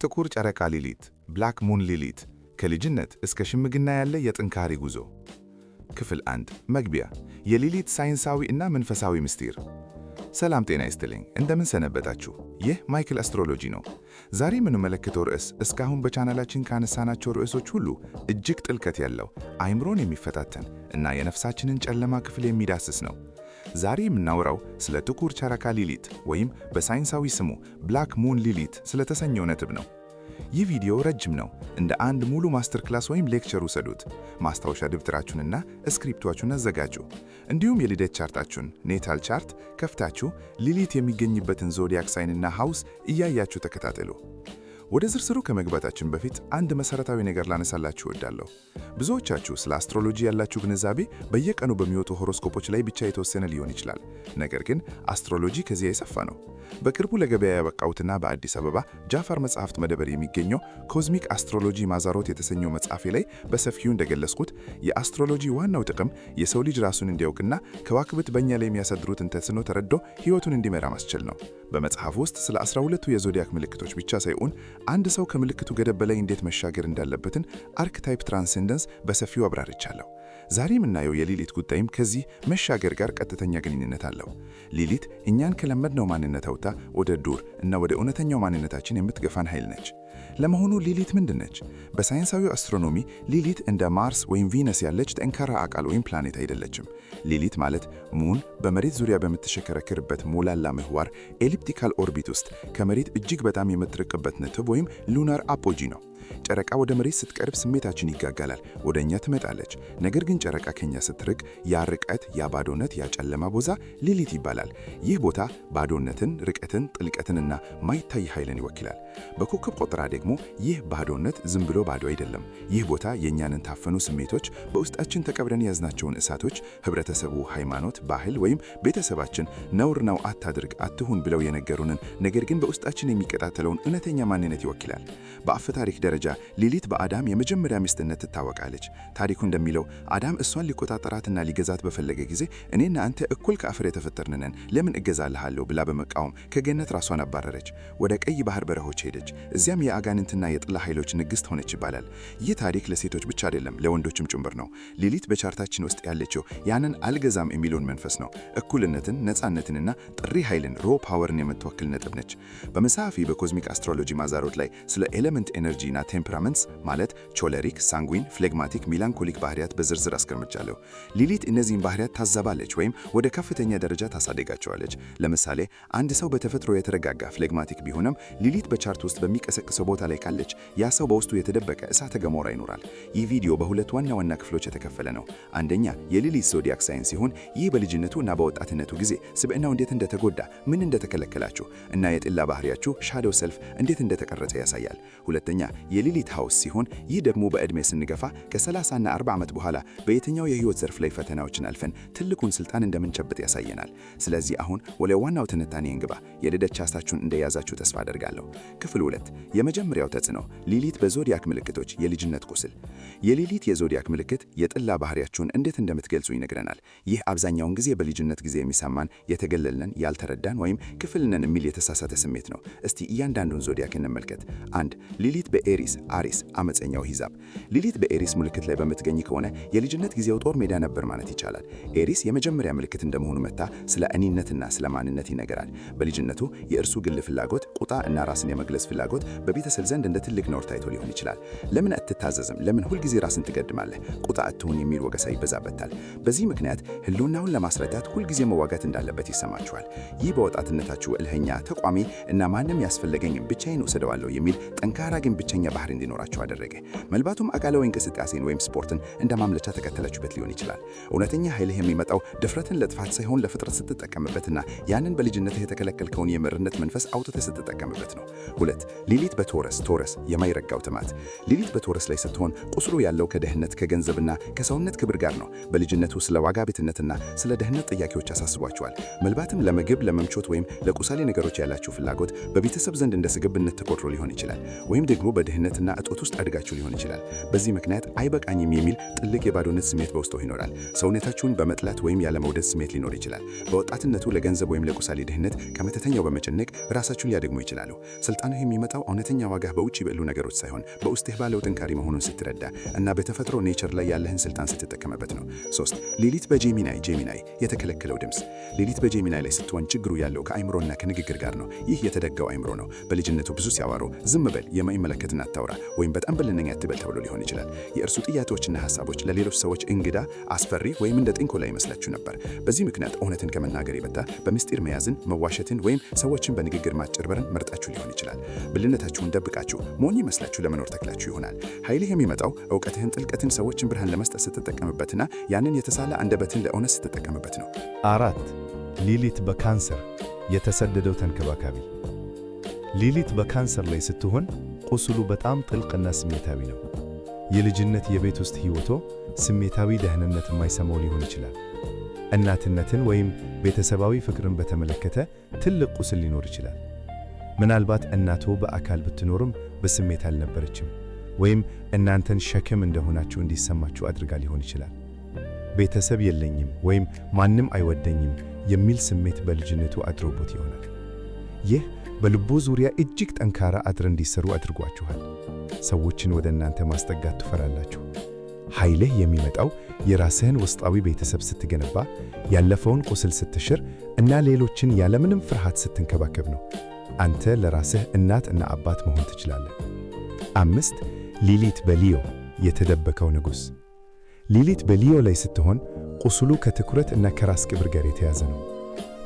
ጥቁር ጨረቃ ሊሊት ብላክ ሙን ሊሊት ከልጅነት እስከ ሽምግና ያለ የጥንካሬ ጉዞ። ክፍል 1 መግቢያ የሊሊት ሳይንሳዊ እና መንፈሳዊ ምስጢር። ሰላም ጤና ይስጥልኝ፣ እንደምን ሰነበታችሁ? ይህ ማይክል አስትሮሎጂ ነው። ዛሬ የምንመለከተው ርዕስ እስካሁን በቻናላችን ካነሳናቸው ርዕሶች ሁሉ እጅግ ጥልቀት ያለው አይምሮን የሚፈታተን እና የነፍሳችንን ጨለማ ክፍል የሚዳስስ ነው። ዛሬ የምናወራው ስለ ጥቁር ጨረቃ ሊሊት ወይም በሳይንሳዊ ስሙ ብላክ ሙን ሊሊት ስለተሰኘው ነጥብ ነው። ይህ ቪዲዮ ረጅም ነው። እንደ አንድ ሙሉ ማስተር ክላስ ወይም ሌክቸር ውሰዱት። ማስታወሻ ደብተራችሁንና ስክሪፕቶቹን አዘጋጁ። እንዲሁም የልደት ቻርታችሁን ኔታል ቻርት ከፍታችሁ ሊሊት የሚገኝበትን ዞዲያክ ሳይንና ሃውስ እያያችሁ ተከታተሉ። ወደ ዝርዝሩ ከመግባታችን በፊት አንድ መሰረታዊ ነገር ላነሳላችሁ እወዳለሁ። ብዙዎቻችሁ ስለ አስትሮሎጂ ያላችሁ ግንዛቤ በየቀኑ በሚወጡ ሆሮስኮፖች ላይ ብቻ የተወሰነ ሊሆን ይችላል። ነገር ግን አስትሮሎጂ ከዚያ የሰፋ ነው። በቅርቡ ለገበያ ያበቃሁትና በአዲስ አበባ ጃፋር መጽሐፍት መደብር የሚገኘው ኮዝሚክ አስትሮሎጂ ማዛሮት የተሰኘው መጽሐፌ ላይ በሰፊው እንደገለጽኩት የአስትሮሎጂ ዋናው ጥቅም የሰው ልጅ ራሱን እንዲያውቅና ከዋክብት በእኛ ላይ የሚያሳድሩትን ተጽዕኖ ተረድቶ ሕይወቱን እንዲመራ ማስችል ነው። በመጽሐፍ ውስጥ ስለ 12ቱ የዞዲያክ ምልክቶች ብቻ ሳይሆን አንድ ሰው ከምልክቱ ገደብ በላይ እንዴት መሻገር እንዳለበትን አርክታይፕ ትራንሴንደንስ በሰፊው አብራርቻለሁ። ዛሬ የምናየው የሊሊት ጉዳይም ከዚህ መሻገር ጋር ቀጥተኛ ግንኙነት አለው። ሊሊት እኛን ከለመድነው ማንነት አውጥታ ወደ ዱር እና ወደ እውነተኛው ማንነታችን የምትገፋን ኃይል ነች። ለመሆኑ ሊሊት ምንድን ነች? በሳይንሳዊው አስትሮኖሚ ሊሊት እንደ ማርስ ወይም ቪነስ ያለች ጠንካራ አካል ወይም ፕላኔት አይደለችም። ሊሊት ማለት ሙን በመሬት ዙሪያ በምትሽከረከርበት ሞላላ ምህዋር ኤሊፕቲካል ኦርቢት ውስጥ ከመሬት እጅግ በጣም የምትርቅበት ነጥብ ወይም ሉናር አፖጂ ነው። ጨረቃ ወደ መሬት ስትቀርብ ስሜታችን ይጋጋላል፣ ወደ እኛ ትመጣለች። ነገር ግን ጨረቃ ከኛ ስትርቅ ያ ርቀት፣ ያ ባዶነት፣ ያ ጨለማ ቦታ ሊሊት ይባላል። ይህ ቦታ ባዶነትን፣ ርቀትን፣ ጥልቀትንና ማይታይ ኃይልን ይወክላል። በኮከብ ቆጠራ ደግሞ ይህ ባዶነት ዝም ብሎ ባዶ አይደለም። ይህ ቦታ የእኛንን ታፈኑ ስሜቶች፣ በውስጣችን ተቀብረን ያዝናቸውን እሳቶች፣ ህብረተሰቡ፣ ሃይማኖት፣ ባህል ወይም ቤተሰባችን ነውር ነው አታድርግ፣ አትሁን ብለው የነገሩንን ነገር ግን በውስጣችን የሚቀጣጠለውን እውነተኛ ማንነት ይወክላል። በአፈ ታሪክ ደረጃ ሊሊት በአዳም የመጀመሪያ ሚስትነት ትታወቃለች። ታሪኩ እንደሚለው አዳም እሷን ሊቆጣጠራትና ሊገዛት በፈለገ ጊዜ እኔና አንተ እኩል ከአፈር የተፈጠርን ነን፣ ለምን እገዛልሃለሁ ብላ በመቃወም ከገነት ራሷን አባረረች። ወደ ቀይ ባህር በረሆች ሄደች። እዚያም የአጋንንትና የጥላ ኃይሎች ንግሥት ሆነች ይባላል። ይህ ታሪክ ለሴቶች ብቻ አይደለም፣ ለወንዶችም ጭምር ነው። ሊሊት በቻርታችን ውስጥ ያለችው ያንን አልገዛም የሚለውን መንፈስ ነው። እኩልነትን፣ ነፃነትንና ጥሪ ኃይልን ሮ ፓወርን የምትወክል ነጥብ ነች። በመጽሐፌ በኮዝሚክ አስትሮሎጂ ማዛሮት ላይ ስለ ኤሌመንት ኤነርጂና ቴምፐራመንትስ ማለት ቾለሪክ፣ ሳንጉዊን፣ ፍሌግማቲክ፣ ሚላንኮሊክ ባህሪያት በዝርዝር አስቀምጫለሁ። ሊሊት እነዚህን ባህሪያት ታዛባለች ወይም ወደ ከፍተኛ ደረጃ ታሳደጋቸዋለች። ለምሳሌ አንድ ሰው በተፈጥሮ የተረጋጋ ፍሌግማቲክ ቢሆንም ሊሊት በቻርት ውስጥ በሚቀሰቅሰው ቦታ ላይ ካለች ያ ሰው በውስጡ የተደበቀ እሳተ ገሞራ ይኖራል። ይህ ቪዲዮ በሁለት ዋና ዋና ክፍሎች የተከፈለ ነው። አንደኛ የሊሊት ዞዲያክ ሳይን ሲሆን ይህ በልጅነቱ እና በወጣትነቱ ጊዜ ስብዕናው እንዴት እንደተጎዳ፣ ምን እንደተከለከላችሁ እና የጥላ ባህሪያችሁ ሻዶው ሰልፍ እንዴት እንደተቀረጸ ያሳያል። ሁለተኛ የሊሊት ሃውስ ሲሆን ይህ ደግሞ በዕድሜ ስንገፋ ከ30 እና 40 ዓመት በኋላ በየትኛው የህይወት ዘርፍ ላይ ፈተናዎችን አልፈን ትልቁን ስልጣን እንደምንጨብጥ ያሳየናል። ስለዚህ አሁን ወደ ዋናው ትንታኔ እንግባ። የልደት ቻርታችሁን እንደያዛችሁ ተስፋ አደርጋለሁ። ክፍል 2 የመጀመሪያው ተጽዕኖ ሊሊት በዞዲያክ ምልክቶች የልጅነት ቁስል። የሊሊት የዞዲያክ ምልክት የጥላ ባህሪያችሁን እንዴት እንደምትገልጹ ይነግረናል። ይህ አብዛኛውን ጊዜ በልጅነት ጊዜ የሚሰማን የተገለልነን፣ ያልተረዳን ወይም ክፍልነን የሚል የተሳሳተ ስሜት ነው። እስቲ እያንዳንዱን ዞዲያክ እንመልከት። 1 ሊሊት በኤሪስ አሪስ አመፀኛው ሂሳብ። ሊሊት በኤሪስ ምልክት ላይ በምትገኝ ከሆነ የልጅነት ጊዜው ጦር ሜዳ ነበር ማለት ይቻላል። ኤሪስ የመጀመሪያ ምልክት እንደመሆኑ መታ ስለ እኔነትና ስለ ማንነት ይነገራል። በልጅነቱ የእርሱ ግል ፍላጎት፣ ቁጣ እና ራስን የመግለጽ ፍላጎት በቤተሰብ ዘንድ እንደ ትልቅ ነውር ታይቶ ሊሆን ይችላል። ለምን አትታዘዝም? ለምን ሁልጊዜ ራስን ትገድማለህ? ቁጣ አትሁን የሚል ወቀሳ ይበዛበታል። በዚህ ምክንያት ህልውናውን ለማስረዳት ሁልጊዜ መዋጋት እንዳለበት ይሰማችኋል። ይህ በወጣትነታችሁ እልህኛ፣ ተቋሚ እና ማንም ያስፈለገኝ ብቻዬን እወስደዋለሁ የሚል ጠንካራ ግን ብቸኛ ባህሪ እንዲኖራቸው አደረገ። መልባቱም አካላዊ እንቅስቃሴን ወይም ስፖርትን እንደ ማምለጫ ተከተላችሁበት ሊሆን ይችላል። እውነተኛ ኃይልህ የሚመጣው ድፍረትን ለጥፋት ሳይሆን ለፍጥረት ስትጠቀምበትና ያንን በልጅነትህ የተከለከልከውን የምርነት መንፈስ አውጥተህ ስትጠቀምበት ነው። 2 ሊሊት በቶረስ የማይረጋው ጥማት። ሊሊት በቶረስ ላይ ስትሆን ቁስሉ ያለው ከደህንነት ከገንዘብና ከሰውነት ክብር ጋር ነው። በልጅነቱ ስለ ዋጋ ቤትነትና ስለ ደህንነት ጥያቄዎች አሳስቧቸዋል። መልባትም ለምግብ፣ ለመምቾት ወይም ለቁሳሌ ነገሮች ያላችሁ ፍላጎት በቤተሰብ ዘንድ እንደ ስግብነት ተቆጥሮ ሊሆን ይችላል። ወይም ደግሞ ድህነትና እጦት ውስጥ አድጋችሁ ሊሆን ይችላል። በዚህ ምክንያት አይበቃኝም የሚል ጥልቅ የባዶነት ስሜት በውስጡ ይኖራል። ሰውነታችሁን በመጥላት ወይም ያለመውደድ ስሜት ሊኖር ይችላል። በወጣትነቱ ለገንዘብ ወይም ለቁሳዊ ድህነት ከመተተኛው በመጨነቅ ራሳችሁን ሊያደግሙ ይችላሉ። ስልጣንህ የሚመጣው እውነተኛ ዋጋህ በውጭ ባሉ ነገሮች ሳይሆን በውስጥህ ባለው ጥንካሬ መሆኑን ስትረዳ እና በተፈጥሮ ኔቸር ላይ ያለህን ስልጣን ስትጠቀምበት ነው። 3 ሌሊት በጄሚናይ የተከለከለው ድምፅ። ሌሊት በጄሚናይ ላይ ስትሆን ችግሩ ያለው ከአይምሮና ከንግግር ጋር ነው። ይህ የተደጋው አይምሮ ነው። በልጅነቱ ብዙ ሲያወሩ ዝም በል፣ የማይመለከትን አታውራ ወይም በጣም ብልነኛ አትበል ተብሎ ሊሆን ይችላል። የእርሱ ጥያቄዎችና ሐሳቦች ለሌሎች ሰዎች እንግዳ፣ አስፈሪ ወይም እንደ ጥንቆላ ይመስላችሁ ነበር። በዚህ ምክንያት እውነትን ከመናገር የበታ በምስጢር መያዝን፣ መዋሸትን ወይም ሰዎችን በንግግር ማጭበርበርን መርጣችሁ ሊሆን ይችላል። ብልነታችሁን ደብቃችሁ ሞኝ መስላችሁ ለመኖር ተክላችሁ ይሆናል። ኃይልህ የሚመጣው እውቀትህን፣ ጥልቀትን፣ ሰዎችን ብርሃን ለመስጠት ስትጠቀምበትና ያንን የተሳለ አንደበትን ለእውነት ስትጠቀምበት ነው። 4 ሊሊት በካንሰር የተሰደደው ተንከባካቢ። ሊሊት በካንሰር ላይ ስትሆን ቁስሉ በጣም ጥልቅና ስሜታዊ ነው። የልጅነት የቤት ውስጥ ሕይወቶ ስሜታዊ ደህንነት የማይሰማው ሊሆን ይችላል። እናትነትን ወይም ቤተሰባዊ ፍቅርን በተመለከተ ትልቅ ቁስል ሊኖር ይችላል። ምናልባት እናቶ በአካል ብትኖርም በስሜት አልነበረችም፣ ወይም እናንተን ሸክም እንደሆናችሁ እንዲሰማችሁ አድርጋ ሊሆን ይችላል። ቤተሰብ የለኝም ወይም ማንም አይወደኝም የሚል ስሜት በልጅነቱ አድሮቦት ይሆናል። ይህ በልቦ ዙሪያ እጅግ ጠንካራ አጥር እንዲሰሩ አድርጓችኋል። ሰዎችን ወደ እናንተ ማስጠጋት ትፈራላችሁ። ኃይልህ የሚመጣው የራስህን ውስጣዊ ቤተሰብ ስትገነባ፣ ያለፈውን ቁስል ስትሽር እና ሌሎችን ያለምንም ፍርሃት ስትንከባከብ ነው። አንተ ለራስህ እናት እና አባት መሆን ትችላለህ። 5 ሊሊት በሊዮ የተደበቀው ንጉሥ። ሊሊት በሊዮ ላይ ስትሆን ቁስሉ ከትኩረት እና ከራስ ክብር ጋር የተያዘ ነው።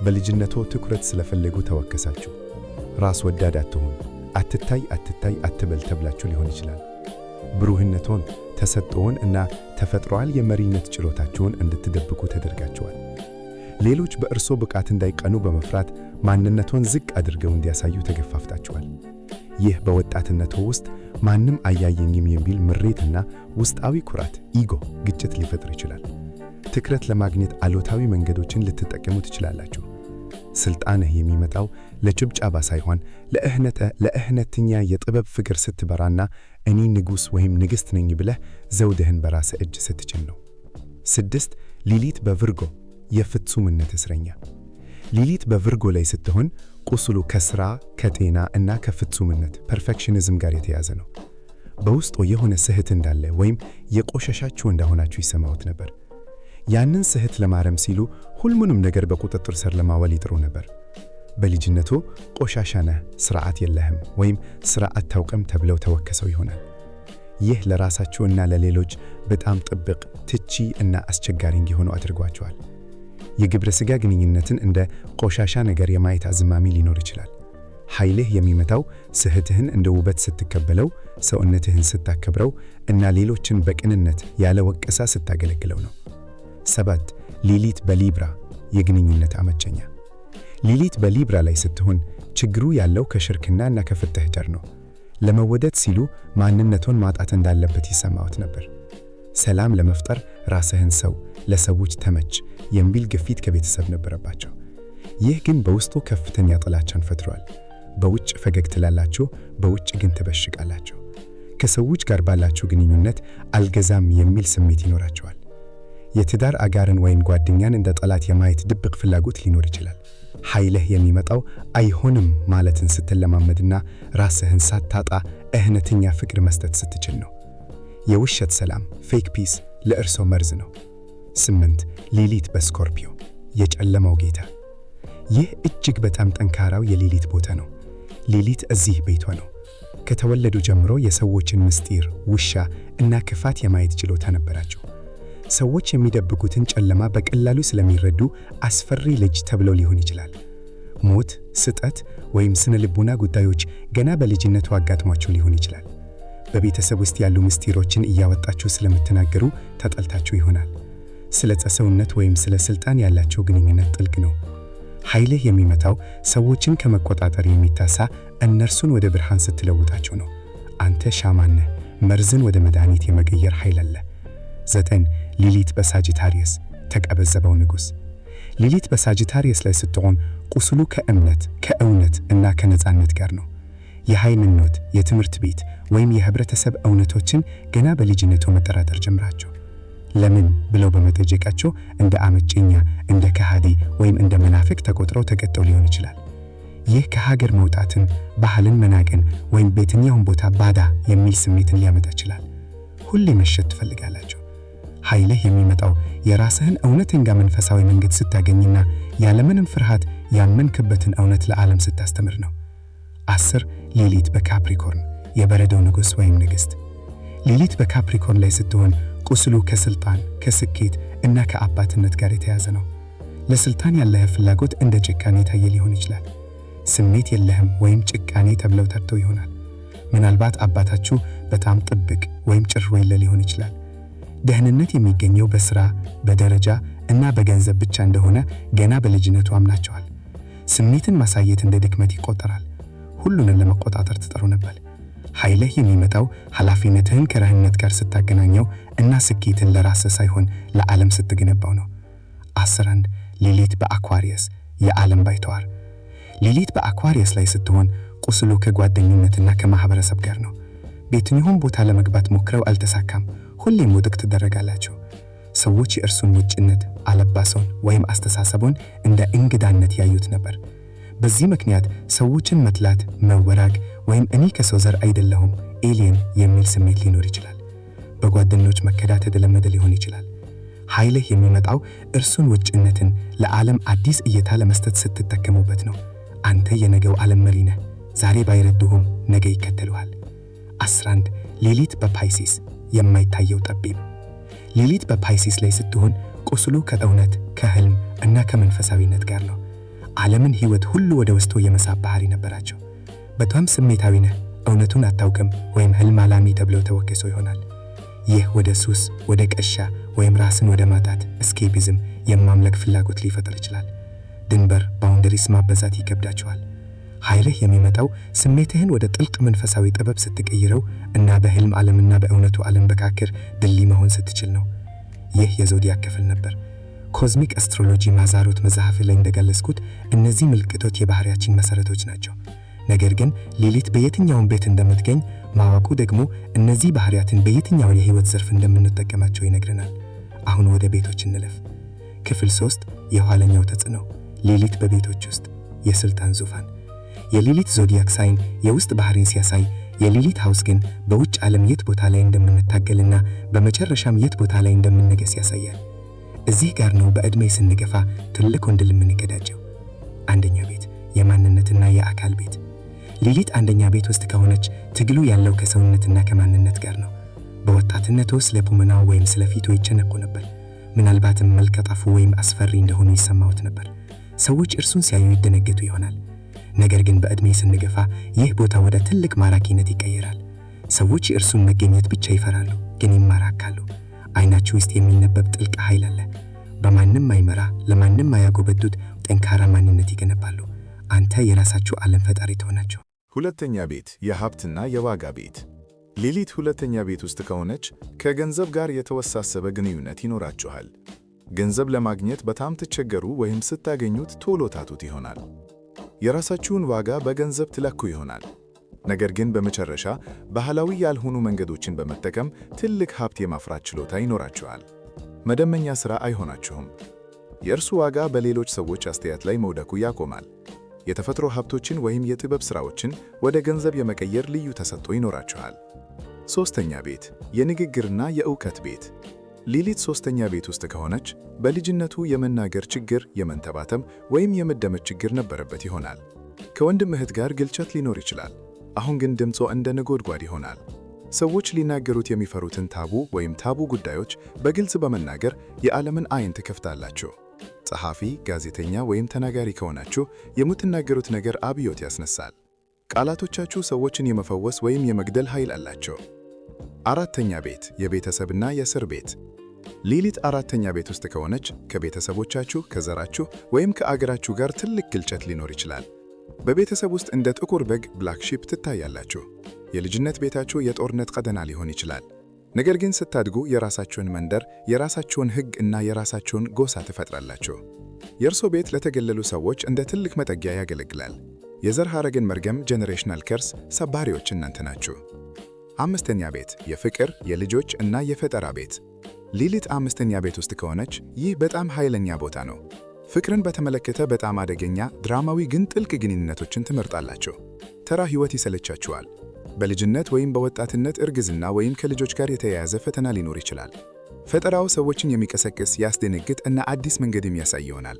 በልጅነቶ ትኩረት ስለፈለጉ ተወከሳችሁ። ራስ ወዳድ አትሁን፣ አትታይ አትበል ተብላችሁ ሊሆን ይችላል። ብሩህነቶን፣ ተሰጥኦን እና ተፈጥሯል የመሪነት ችሎታችሁን እንድትደብቁ ተደርጋችኋል። ሌሎች በእርሶ ብቃት እንዳይቀኑ በመፍራት ማንነቶን ዝቅ አድርገው እንዲያሳዩ ተገፋፍታችኋል። ይህ በወጣትነቶ ውስጥ ማንም አያየኝም የሚል ምሬትና ውስጣዊ ኩራት ኢጎ ግጭት ሊፈጥር ይችላል። ትኩረት ለማግኘት አሉታዊ መንገዶችን ልትጠቀሙ ትችላላችሁ። ስልጣንህ የሚመጣው ለጭብጨባ ሳይሆን ለእህነተኛ የጥበብ ፍቅር ስትበራና እኔ ንጉሥ ወይም ንግሥት ነኝ ብለህ ዘውድህን በራስ እጅ ስትጭን ነው። 6 ሊሊት በቪርጎ የፍጹምነት እስረኛ። ሊሊት በቪርጎ ላይ ስትሆን ቁስሉ ከሥራ፣ ከጤና እና ከፍጹምነት ፐርፌክሽኒዝም ጋር የተያዘ ነው። በውስጡ የሆነ ስህተት እንዳለ ወይም የቆሸሻችሁ እንደሆናችሁ ይሰማዎት ነበር። ያንን ስህተት ለማረም ሲሉ ሁሉንም ነገር በቁጥጥር ስር ለማዋል ይጥሩ ነበር። በልጅነቱ ቆሻሻ ነህ፣ ሥርዓት የለህም ወይም ሥራ አታውቅም ተብለው ተወከሰው ይሆናል። ይህ ለራሳችሁ እና ለሌሎች በጣም ጥብቅ፣ ትቺ እና አስቸጋሪ እንዲሆኑ አድርጓቸዋል። የግብረ ሥጋ ግንኙነትን እንደ ቆሻሻ ነገር የማየት አዝማሚ ሊኖር ይችላል። ኃይልህ የሚመጣው ስህተትህን እንደ ውበት ስትቀበለው፣ ሰውነትህን ስታከብረው እና ሌሎችን በቅንነት ያለ ወቀሳ ስታገለግለው ነው። 7 ሊሊት በሊብራ የግንኙነት አመቸኛ። ሊሊት በሊብራ ላይ ስትሆን ችግሩ ያለው ከሽርክና እና ከፍትህ ጋር ነው። ለመወደድ ሲሉ ማንነቶን ማጣት እንዳለበት ይሰማዎት ነበር። ሰላም ለመፍጠር ራስህን ሰው፣ ለሰዎች ተመች የሚል ግፊት ከቤተሰብ ነበረባቸው። ይህ ግን በውስጡ ከፍተኛ ጥላቻን ፈጥሯል። በውጭ ፈገግ ትላላችሁ፣ በውጭ ግን ትበሽቃላችሁ። ከሰዎች ጋር ባላችሁ ግንኙነት አልገዛም የሚል ስሜት ይኖራቸዋል። የትዳር አጋርን ወይም ጓደኛን እንደ ጠላት የማየት ድብቅ ፍላጎት ሊኖር ይችላል። ኃይልህ የሚመጣው አይሆንም ማለትን ስትለማመድና ራስህን ሳታጣ እህነተኛ ፍቅር መስጠት ስትችል ነው። የውሸት ሰላም ፌክ ፒስ ለእርሶ መርዝ ነው። 8 ሊሊት በስኮርፒዮ የጨለማው ጌታ። ይህ እጅግ በጣም ጠንካራው የሊሊት ቦታ ነው። ሊሊት እዚህ ቤቷ ነው። ከተወለዱ ጀምሮ የሰዎችን ምስጢር፣ ውሻ እና ክፋት የማየት ችሎታ ነበራቸው። ሰዎች የሚደብቁትን ጨለማ በቀላሉ ስለሚረዱ አስፈሪ ልጅ ተብለው ሊሆን ይችላል። ሞት፣ ስጠት ወይም ስነ ልቦና ጉዳዮች ገና በልጅነቱ አጋጥሟቸው ሊሆን ይችላል። በቤተሰብ ውስጥ ያሉ ምስጢሮችን እያወጣችሁ ስለምትናገሩ ተጠልታችሁ ይሆናል። ስለ ሰውነት ወይም ስለ ስልጣን ያላቸው ግንኙነት ጥልቅ ነው። ኃይልህ የሚመጣው ሰዎችን ከመቆጣጠር የሚታሳ እነርሱን ወደ ብርሃን ስትለውጣቸው ነው። አንተ ሻማን ነህ፣ መርዝን ወደ መድኃኒት የመቀየር ኃይል አለ። 9 ሊሊት በሳጂታሪየስ ተቀበዘበው ንጉሥ። ሊሊት በሳጂታሪየስ ላይ ስትሆን ቁስሉ ከእምነት፣ ከእውነት እና ከነጻነት ጋር ነው። የሃይማኖት፣ የትምህርት ቤት ወይም የህብረተሰብ እውነቶችን ገና በልጅነቱ መጠራጠር ጀምራቸው። ለምን ብለው በመጠየቃቸው እንደ አመፀኛ፣ እንደ ከሃዲ ወይም እንደ መናፍቅ ተቆጥረው ተቀጠው ሊሆን ይችላል። ይህ ከሀገር መውጣትን፣ ባህልን መናቅን ወይም በየትኛውም ቦታ ባዳ የሚል ስሜትን ሊያመጣ ይችላል። ሁሌ መሸት ትፈልጋላችሁ። ኃይልህ የሚመጣው የራስህን እውነተኛ መንፈሳዊ መንገድ ስታገኝና ያለምንም ፍርሃት ያመንክበትን እውነት ለዓለም ስታስተምር ነው። 10 ሌሊት በካፕሪኮርን የበረዶው ንጉሥ ወይም ንግሥት። ሌሊት በካፕሪኮርን ላይ ስትሆን ቁስሉ ከስልጣን፣ ከስኬት እና ከአባትነት ጋር የተያዘ ነው። ለስልጣን ያለህ ፍላጎት እንደ ጭካኔ ታየ ሊሆን ይችላል። ስሜት የለህም ወይም ጭካኔ ተብለው ተርተው ይሆናል። ምናልባት አባታችሁ በጣም ጥብቅ ወይም ጭር ወይለ ሊሆን ይችላል። ደህንነት የሚገኘው በሥራ፣ በደረጃ እና በገንዘብ ብቻ እንደሆነ ገና በልጅነቱ አምናቸዋል። ስሜትን ማሳየት እንደ ድክመት ይቆጠራል። ሁሉንም ለመቆጣጠር ትጥሩ ነበር። ኃይልህ የሚመጣው ኃላፊነትህን ከረህነት ጋር ስታገናኘው እና ስኬትን ለራስህ ሳይሆን ለዓለም ስትገነባው ነው። 11 ሌሊት በአኳሪየስ የዓለም ባይተዋር። ሌሊት በአኳሪየስ ላይ ስትሆን ቁስሉ ከጓደኝነትና ከማህበረሰብ ጋር ነው። በየትኛውም ቦታ ለመግባት ሞክረው አልተሳካም። ሁሌም ውድቅ ትደረጋላችሁ። ሰዎች የእርሱን ውጭነት፣ አለባሶን ወይም አስተሳሰቡን እንደ እንግዳነት ያዩት ነበር። በዚህ ምክንያት ሰዎችን መጥላት፣ መወራግ ወይም እኔ ከሰው ዘር አይደለሁም ኤሊየን የሚል ስሜት ሊኖር ይችላል። በጓደኞች መከዳት የተለመደ ሊሆን ይችላል። ኃይልህ የሚመጣው እርሱን ውጭነትን ለዓለም አዲስ እይታ ለመስጠት ስትጠቀሙበት ነው። አንተ የነገው ዓለም መሪ ነህ። ዛሬ ባይረዱህም ነገ ይከተሉሃል። 11 ሌሊት በፓይሲስ የማይታየው ጠቢብ። ሌሊት በፓይሲስ ላይ ስትሆን ቁስሉ ከእውነት፣ ከህልም እና ከመንፈሳዊነት ጋር ነው። ዓለምን ሕይወት ሁሉ ወደ ውስጡ የመሳብ ባህሪ ነበራቸው። በጣም ስሜታዊ ነህ፣ እውነቱን አታውቅም ወይም ህልም አላሚ ተብለው ተወቅሶ ይሆናል። ይህ ወደ ሱስ፣ ወደ ቀሻ ወይም ራስን ወደ ማጣት እስኬፒዝም የማምለክ ፍላጎት ሊፈጥር ይችላል። ድንበር ባውንደሪስ ማበዛት ይከብዳቸዋል። ኃይልህ የሚመጣው ስሜትህን ወደ ጥልቅ መንፈሳዊ ጥበብ ስትቀይረው እና በህልም ዓለምና በእውነቱ ዓለም መካከል ድልድይ መሆን ስትችል ነው። ይህ የዞዲያክ ክፍል ነበር። ኮዝሚክ አስትሮሎጂ ማዛሮት መጽሐፍ ላይ እንደገለጽኩት እነዚህ ምልክቶች የባህሪያችን መሰረቶች ናቸው። ነገር ግን ሌሊት በየትኛውም ቤት እንደምትገኝ ማወቁ ደግሞ እነዚህ ባህሪያትን በየትኛው የህይወት ዘርፍ እንደምንጠቀማቸው ይነግረናል። አሁን ወደ ቤቶች እንለፍ። ክፍል 3 የኋለኛው ተጽዕኖ። ሌሊት በቤቶች ውስጥ የስልጣን ዙፋን። የሌሊት ዞዲያክ ሳይን የውስጥ ባህሪን ሲያሳይ፣ የሌሊት ሃውስ ግን በውጭ ዓለም የት ቦታ ላይ እንደምንታገልና በመጨረሻም የት ቦታ ላይ እንደምንነገስ ያሳያል። እዚህ ጋር ነው በዕድሜ ስንገፋ ትልቅ ወንድል የምንቀዳጀው። አንደኛ ቤት የማንነትና የአካል ቤት። ሌሊት አንደኛ ቤት ውስጥ ከሆነች ትግሉ ያለው ከሰውነትና ከማንነት ጋር ነው። በወጣትነቱ ስለ ቁመናው ወይም ስለ ፊቱ ይጨነቁ ነበር። ምናልባትም መልከ ጠፉ ወይም አስፈሪ እንደሆኑ ይሰማውት ነበር። ሰዎች እርሱን ሲያዩ ይደነገጡ ይሆናል። ነገር ግን በዕድሜ ስንገፋ ይህ ቦታ ወደ ትልቅ ማራኪነት ይቀየራል። ሰዎች የእርሱን መገኘት ብቻ ይፈራሉ፣ ግን ይማራካሉ። አይናችሁ ውስጥ የሚነበብ ጥልቅ ኃይል አለ። በማንም አይመራ፣ ለማንም አያጎበዱት ጠንካራ ማንነት ይገነባሉ። አንተ የራሳችሁ ዓለም ፈጣሪ ትሆናችሁ። ሁለተኛ ቤት የሀብትና የዋጋ ቤት። ሌሊት ሁለተኛ ቤት ውስጥ ከሆነች ከገንዘብ ጋር የተወሳሰበ ግንኙነት ይኖራችኋል። ገንዘብ ለማግኘት በጣም ትቸገሩ ወይም ስታገኙት ቶሎ ታጡት ይሆናል። የራሳችሁን ዋጋ በገንዘብ ትለኩ ይሆናል። ነገር ግን በመጨረሻ ባህላዊ ያልሆኑ መንገዶችን በመጠቀም ትልቅ ሀብት የማፍራት ችሎታ ይኖራችኋል። መደበኛ ሥራ አይሆናችሁም። የእርሱ ዋጋ በሌሎች ሰዎች አስተያየት ላይ መውደቁ ያቆማል። የተፈጥሮ ሀብቶችን ወይም የጥበብ ሥራዎችን ወደ ገንዘብ የመቀየር ልዩ ተሰጥኦ ይኖራችኋል። ሦስተኛ ቤት የንግግርና የእውቀት ቤት። ሌሊት ሦስተኛ ቤት ውስጥ ከሆነች በልጅነቱ የመናገር ችግር፣ የመንተባተም ወይም የመደመጥ ችግር ነበረበት ይሆናል። ከወንድም እህት ጋር ግልጨት ሊኖር ይችላል። አሁን ግን ድምፆ እንደ ነጎድጓድ ይሆናል። ሰዎች ሊናገሩት የሚፈሩትን ታቡ ወይም ታቡ ጉዳዮች በግልጽ በመናገር የዓለምን ዓይን ትከፍታላችሁ። ጸሐፊ፣ ጋዜጠኛ ወይም ተናጋሪ ከሆናችሁ የምትናገሩት ነገር አብዮት ያስነሳል። ቃላቶቻችሁ ሰዎችን የመፈወስ ወይም የመግደል ኃይል አላቸው። አራተኛ ቤት የቤተሰብና የስር ቤት። ሌሊት አራተኛ ቤት ውስጥ ከሆነች ከቤተሰቦቻችሁ፣ ከዘራችሁ ወይም ከአገራችሁ ጋር ትልቅ ግልጨት ሊኖር ይችላል። በቤተሰብ ውስጥ እንደ ጥቁር በግ ብላክ ሺፕ ትታያላችሁ። የልጅነት ቤታችሁ የጦርነት ቀጠና ሊሆን ይችላል። ነገር ግን ስታድጉ የራሳችሁን መንደር፣ የራሳችሁን ሕግ እና የራሳችሁን ጎሳ ትፈጥራላችሁ። የእርሶ ቤት ለተገለሉ ሰዎች እንደ ትልቅ መጠጊያ ያገለግላል። የዘር ሐረግን መርገም ጄኔሬሽናል ከርስ ሰባሪዎች እናንተ ናችሁ። አምስተኛ ቤት የፍቅር፣ የልጆች እና የፈጠራ ቤት። ሊሊት አምስተኛ ቤት ውስጥ ከሆነች ይህ በጣም ኃይለኛ ቦታ ነው። ፍቅርን በተመለከተ በጣም አደገኛ፣ ድራማዊ ግን ጥልቅ ግንኙነቶችን ትመርጣላችሁ። ተራ ሕይወት ይሰለቻችኋል። በልጅነት ወይም በወጣትነት እርግዝና ወይም ከልጆች ጋር የተያያዘ ፈተና ሊኖር ይችላል። ፈጠራው ሰዎችን የሚቀሰቅስ፣ ያስደነግጥ እና አዲስ መንገድ የሚያሳይ ይሆናል።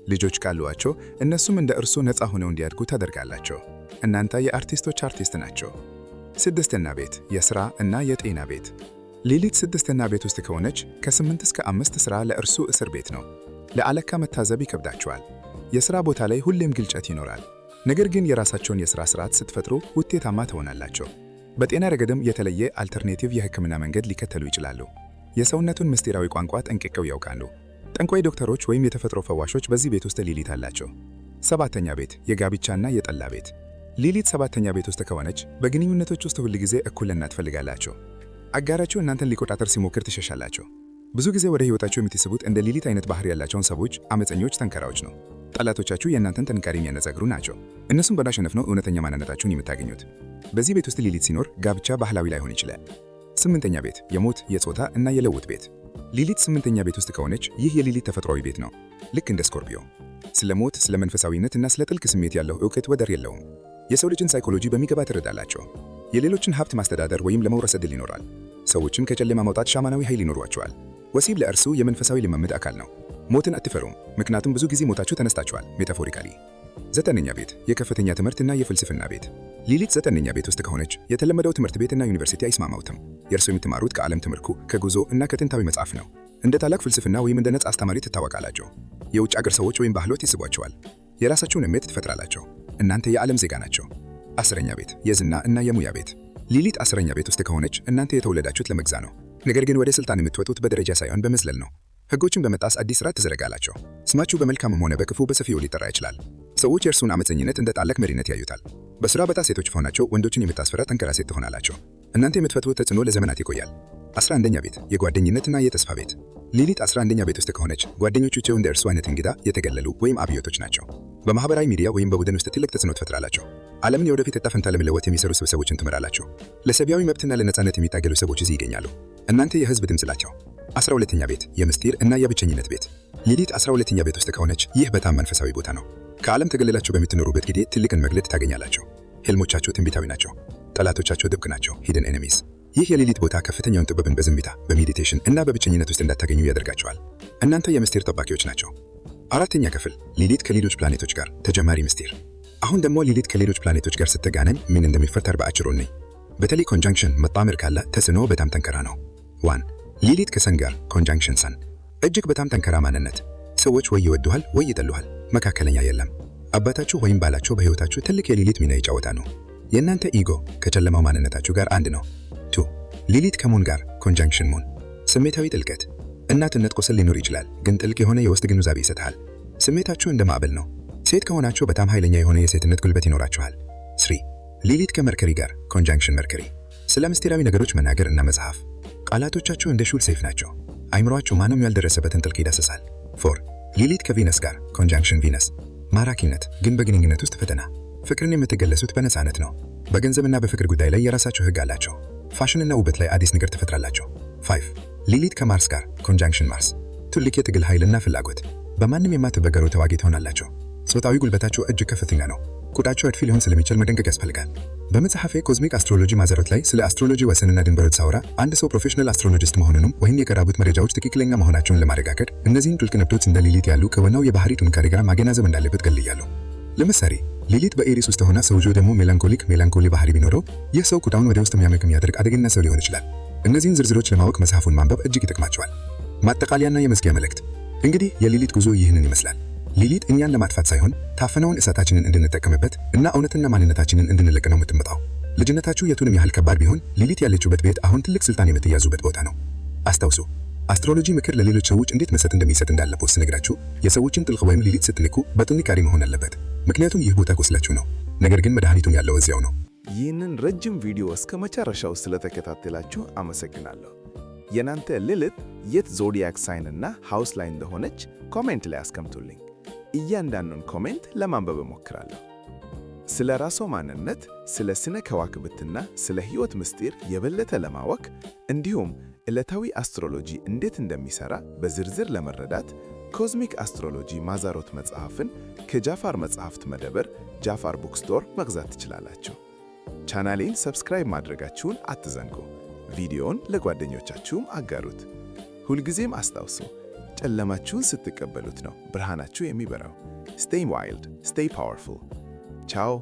ልጆች ካሏቸው እነሱም እንደ እርሱ ነፃ ሆነው እንዲያድጉ ታደርጋላቸው። እናንተ የአርቲስቶች አርቲስት ናቸው። ስድስተኛ ቤት የሥራ እና የጤና ቤት። ሊሊት ስድስተኛ ቤት ውስጥ ከሆነች ከ8 እስከ 5 ሥራ ለእርሱ እስር ቤት ነው። ለአለቃ መታዘብ ይከብዳቸዋል። የሥራ ቦታ ላይ ሁሌም ግልጨት ይኖራል። ነገር ግን የራሳቸውን የሥራ ሥርዓት ስትፈጥሩ ውጤታማ ትሆናላቸው። በጤና ረገድም የተለየ አልተርኔቲቭ የሕክምና መንገድ ሊከተሉ ይችላሉ። የሰውነቱን ምስጢራዊ ቋንቋ ጠንቅቀው ያውቃሉ። ጠንቋይ ዶክተሮች ወይም የተፈጥሮ ፈዋሾች በዚህ ቤት ውስጥ ሊሊት አላቸው። ሰባተኛ ቤት የጋብቻና የጠላ ቤት። ሊሊት ሰባተኛ ቤት ውስጥ ከሆነች በግንኙነቶች ውስጥ ሁል ጊዜ እኩልነት ትፈልጋላቸው። አጋራችሁ እናንተን ሊቆጣጠር ሲሞክር ትሸሻላቸው። ብዙ ጊዜ ወደ ሕይወታቸው የምትስቡት እንደ ሊሊት አይነት ባህሪ ያላቸውን ሰዎች፣ አመፀኞች፣ ጠንካራዎች ነው። ጠላቶቻችሁ የእናንተን ጥንካሬ የሚያነጻጽሩ ናቸው። እነሱም በማሸነፍ ነው እውነተኛ ማንነታችሁን የምታገኙት። በዚህ ቤት ውስጥ ሊሊት ሲኖር ጋብቻ ባህላዊ ላይሆን ይችላል። ስምንተኛ ቤት የሞት የጾታ እና የለውጥ ቤት። ሊሊት ስምንተኛ ቤት ውስጥ ከሆነች ይህ የሊሊት ተፈጥሯዊ ቤት ነው። ልክ እንደ ስኮርፒዮ ስለ ሞት፣ ስለ መንፈሳዊነት እና ስለ ጥልቅ ስሜት ያለው እውቀት ወደር የለውም። የሰው ልጅን ሳይኮሎጂ በሚገባ ትረዳላቸው። የሌሎችን ሀብት ማስተዳደር ወይም ለመውረስ ዕድል ይኖራል። ሰዎችን ከጨለማ ማውጣት ሻማናዊ ኃይል ይኖሯቸዋል። ወሲብ ለእርሱ የመንፈሳዊ ልምምድ አካል ነው። ሞትን አትፈሩም፣ ምክንያቱም ብዙ ጊዜ ሞታችሁ ተነስታችኋል ሜታፎሪካሊ። ዘጠነኛ ቤት የከፍተኛ ትምህርትና የፍልስፍና ቤት። ሊሊት ዘጠነኛ ቤት ውስጥ ከሆነች የተለመደው ትምህርት ቤትና ዩኒቨርሲቲ አይስማማውትም። የእርሱ የምትማሩት ከዓለም ትምህርኩ፣ ከጉዞ እና ከጥንታዊ መጽሐፍ ነው። እንደ ታላቅ ፍልስፍና ወይም እንደ ነጻ አስተማሪ ትታወቃላቸው። የውጭ አገር ሰዎች ወይም ባህሎት ይስቧቸዋል። የራሳቸውን እምነት ትፈጥራላቸው። እናንተ የዓለም ዜጋ ናቸው። አስረኛ ቤት የዝና እና የሙያ ቤት። ሊሊት አስረኛ ቤት ውስጥ ከሆነች እናንተ የተወለዳችሁት ለመግዛ ነው። ነገር ግን ወደ ስልጣን የምትወጡት በደረጃ ሳይሆን በመዝለል ነው። ሕጎችን በመጣስ አዲስ ሥርዓት ትዘረጋላቸው። ስማችሁ በመልካምም ሆነ በክፉ በሰፊው ሊጠራ ይችላል። ሰዎች የእርሱን አመፀኝነት እንደ ታላቅ መሪነት ያዩታል። በሥራ ቦታ ሴቶች ሆናቸው ወንዶችን የምታስፈራ ጠንካራ ሴት ትሆናላቸው። እናንተ የምትፈጥሩት ተጽዕኖ ለዘመናት ይቆያል። 11ኛ ቤት የጓደኝነትና የተስፋ ቤት። ሊሊት 11ኛ ቤት ውስጥ ከሆነች ጓደኞቻቸው እንደ እርሱ አይነት እንግዳ፣ የተገለሉ ወይም አብዮቶች ናቸው። በማህበራዊ ሚዲያ ወይም በቡድን ውስጥ ትልቅ ተጽዕኖ ትፈጥራላቸው። ዓለምን የወደፊት ዕጣ ፈንታ ለመለወጥ የሚሰሩ ስብሰቦችን ትመራላቸው። ለሰብአዊ መብትና ለነጻነት የሚታገሉ ሰዎች እዚህ ይገኛሉ። እናንተ የህዝብ ድምፅ ናቸው። 12ኛ ቤት የምስጢር እና የብቸኝነት ቤት። ሊሊት 12ኛ ቤት ውስጥ ከሆነች ይህ በጣም መንፈሳዊ ቦታ ነው። ከዓለም ተገለላችሁ በምትኖሩበት ጊዜ ትልቅን መግለጥ ታገኛላችሁ። ህልሞቻችሁ ትንቢታዊ ናቸው። ጠላቶቻችሁ ጥብቅ ናቸው። ሂድን ኤኒሚስ። ይህ የሊሊት ቦታ ከፍተኛውን ጥበብን በዝምታ በሜዲቴሽን እና በብቸኝነት ውስጥ እንዳታገኙ ያደርጋቸዋል። እናንተ የምስጢር ጠባቂዎች ናቸው። አራተኛ ክፍል ሊሊት ከሌሎች ፕላኔቶች ጋር ተጨማሪ ምስጢር። አሁን ደግሞ ሊሊት ከሌሎች ፕላኔቶች ጋር ስትገናኝ ምን እንደሚፈጠር በአጭሩ እንይ። በተለይ ኮንጃንክሽን መጣመር ካለ ተጽዕኖ በጣም ጠንካራ ነው። 1 ሊሊት ከሰን ጋር ኮንጃንክሽን ሰን። እጅግ በጣም ጠንካራ ማንነት። ሰዎች ወይ ይወዱሃል ወይ ይጠሉሃል፣ መካከለኛ የለም። አባታችሁ ወይም ባላችሁ በሕይወታችሁ ትልቅ የሊሊት ሚና ይጫወታሉ። የእናንተ ኢጎ ከጨለማው ማንነታችሁ ጋር አንድ ነው። 2 ሊሊት ከሙን ጋር ኮንጃንክሽን ሙን። ስሜታዊ ጥልቀት። እናትነት ቁስል ሊኖር ይችላል፣ ግን ጥልቅ የሆነ የውስጥ ግንዛቤ ይሰጥሃል። ስሜታችሁ እንደ ማዕበል ነው። ሴት ከሆናችሁ በጣም ኃይለኛ የሆነ የሴትነት ጉልበት ይኖራችኋል። 3 ሊሊት ከመርከሪ ጋር ኮንጃንክሽን መርከሪ። ስለ ምስጢራዊ ነገሮች መናገር እና መጽሐፍ። ቃላቶቻችሁ እንደ ሹል ሰይፍ ናቸው። አይምሯችሁ ማንም ያልደረሰበትን ጥልቅ ይዳስሳል። 4 ሊሊት ከቪነስ ጋር ኮንጃንክሽን ቪነስ። ማራኪነት፣ ግን በግንኙነት ውስጥ ፈተና። ፍቅርን የምትገለጹት በነፃነት ነው። በገንዘብና በፍቅር ጉዳይ ላይ የራሳቸው ሕግ አላቸው። ፋሽንና ውበት ላይ አዲስ ነገር ትፈጥራላቸው። 5 ሊሊት ከማርስ ጋር ኮንጃንክሽን ማርስ። ትልቅ የትግል ኃይልና ፍላጎት። በማንም የማትበገሩ ተዋጊ ትሆናላቸው። ጾታዊ ጉልበታቸው እጅግ ከፍተኛ ነው። ቁጣቸው እድፍ ሊሆን ስለሚችል መደንቀቅ ያስፈልጋል። በመጽሐፌ ኮዝሚክ አስትሮሎጂ ማዘሮት ላይ ስለ አስትሮሎጂ ወሰንና ድንበሮች ሳወራ አንድ ሰው ፕሮፌሽናል አስትሮሎጂስት መሆኑንም ወይም የቀረቡት መረጃዎች ትክክለኛ መሆናቸውን ለማረጋገጥ እነዚህን ጥልቅ ነጥቦች እንደ ሊሊት ያሉ ከዋናው የባህሪ ጥንካሬ ጋር ማገናዘብ እንዳለበት ገልያለሁ። ለምሳሌ ሊሊት በኤሪስ ውስጥ ሆና ሰውየው ደግሞ ሜላንኮሊ ባህሪ ቢኖረው ይህ ሰው ቁጣውን ወደ ውስጥ የሚያደርግ አደገኛ ሰው ሊሆን ይችላል። እነዚህን ዝርዝሮች ለማወቅ መጽሐፉን ማንበብ እጅግ ይጠቅማቸዋል። ማጠቃለያና የመዝጊያ መልእክት። እንግዲህ የሊሊት ጉዞ ይህንን ይመስላል። ሊሊት እኛን ለማጥፋት ሳይሆን ታፈነውን እሳታችንን እንድንጠቀምበት እና እውነተኛ ማንነታችንን እንድንለቅ ነው የምትመጣው። ልጅነታችሁ የቱንም ያህል ከባድ ቢሆን ሊሊት ያለችበት ቤት አሁን ትልቅ ስልጣን የምትያዙበት ቦታ ነው። አስታውሱ፣ አስትሮሎጂ ምክር ለሌሎች ሰዎች እንዴት መስጠት እንደሚሰጥ እንዳለበት ስነግራችሁ የሰዎችን ጥልቅ ወይም ሊሊት ስትልኩ በጥንቃቄ መሆን አለበት። ምክንያቱም ይህ ቦታ ቁስላችሁ ነው፣ ነገር ግን መድኃኒቱም ያለው እዚያው ነው። ይህንን ረጅም ቪዲዮ እስከ መጨረሻው ስለተከታተላችሁ አመሰግናለሁ። የናንተ ሊሊት የት ዞዲያክ ሳይን እና ሃውስ ላይ እንደሆነች ኮሜንት ላይ አስቀምጡልኝ። እያንዳንዱን ኮሜንት ለማንበብ እሞክራለሁ። ስለ ራስዎ ማንነት፣ ስለ ስነ ከዋክብትና ስለ ሕይወት ምስጢር የበለጠ ለማወቅ እንዲሁም ዕለታዊ አስትሮሎጂ እንዴት እንደሚሠራ በዝርዝር ለመረዳት ኮዝሚክ አስትሮሎጂ ማዛሮት መጽሐፍን ከጃፋር መጽሐፍት መደብር ጃፋር ቡክስቶር መግዛት ትችላላችሁ። ቻናሌን ሰብስክራይብ ማድረጋችሁን አትዘንጉ። ቪዲዮውን ለጓደኞቻችሁም አጋሩት። ሁልጊዜም አስታውሱ፣ ጨለማችሁን ስትቀበሉት ነው ብርሃናችሁ የሚበራው። ስቴይ ዋይልድ፣ ስቴይ ፓወርፉል። ቻው።